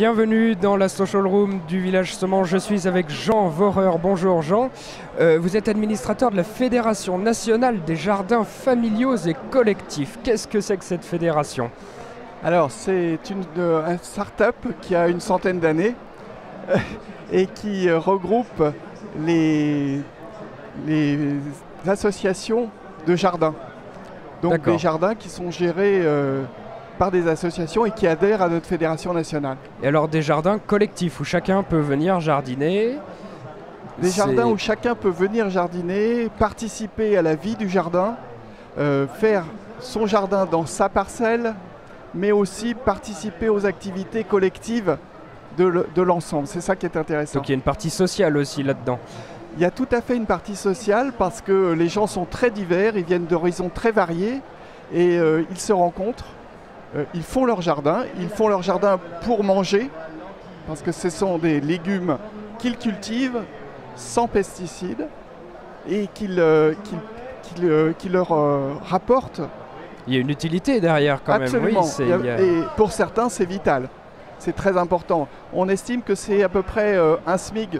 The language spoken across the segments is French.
Bienvenue dans la Social Room du Village Semence. Je suis avec Jean Voreur. Bonjour Jean. Vous êtes administrateur de la Fédération nationale des jardins familiaux et collectifs. Qu'est-ce que c'est que cette fédération? Alors, c'est une start-up qui a une centaine d'années et qui regroupe les associations de jardins. Donc des jardins qui sont gérés par des associations et qui adhèrent à notre fédération nationale. Et alors des jardins collectifs où chacun peut venir jardiner? Des jardins où chacun peut venir jardiner, participer à la vie du jardin, faire son jardin dans sa parcelle, mais aussi participer aux activités collectives de l'ensemble. C'est ça qui est intéressant. Donc il y a une partie sociale aussi là-dedans. Il y a tout à fait une partie sociale parce que les gens sont très divers, ils viennent d'horizons très variés et ils se rencontrent, ils font leur jardin pour manger parce que ce sont des légumes qu'ils cultivent sans pesticides et qui leur rapportent. Il y a une utilité derrière quand Absolument. même. Oui, et pour certains, c'est vital. C'est très important. On estime que c'est à peu près un SMIC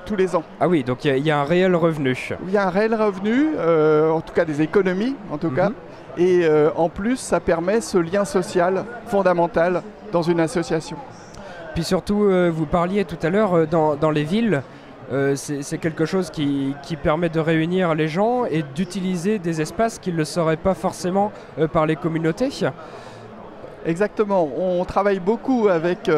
tous les ans. Ah oui, donc il y a un réel revenu. Il y a un réel revenu, en tout cas des économies, en tout cas. Et en plus, ça permet ce lien social fondamental dans une association. Puis surtout, vous parliez tout à l'heure dans les villes, c'est quelque chose qui permet de réunir les gens et d'utiliser des espaces qui ne le seraient pas forcément par les communautés. Exactement. On travaille beaucoup avec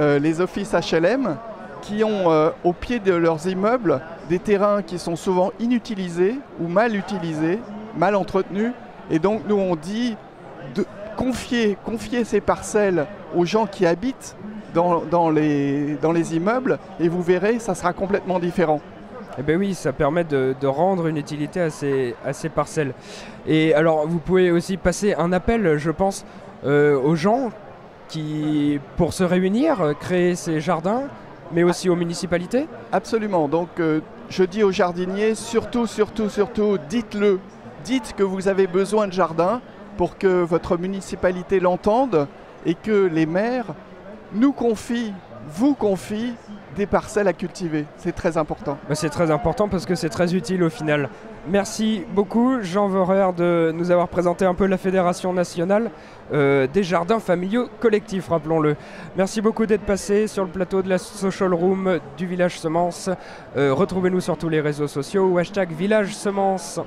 les offices HLM qui ont au pied de leurs immeubles des terrains qui sont souvent inutilisés ou mal utilisés, mal entretenus. Et donc nous on dit de confier ces parcelles aux gens qui habitent dans les immeubles et vous verrez, ça sera complètement différent. Eh bien oui, ça permet de rendre une utilité à ces parcelles. Et alors vous pouvez aussi passer un appel, je pense, aux gens qui, pour se réunir, créer ces jardins, mais aussi aux municipalités? Absolument. Donc je dis aux jardiniers, surtout, dites-le. Dites que vous avez besoin de jardin pour que votre municipalité l'entende et que les maires vous confient des parcelles à cultiver. C'est très important. C'est très important parce que c'est très utile au final. Merci beaucoup Jean Voreur de nous avoir présenté un peu la Fédération nationale des jardins familiaux collectifs, rappelons-le. Merci beaucoup d'être passé sur le plateau de la Social Room du Village Semence. Retrouvez-nous sur tous les réseaux sociaux ou #VillageSemence.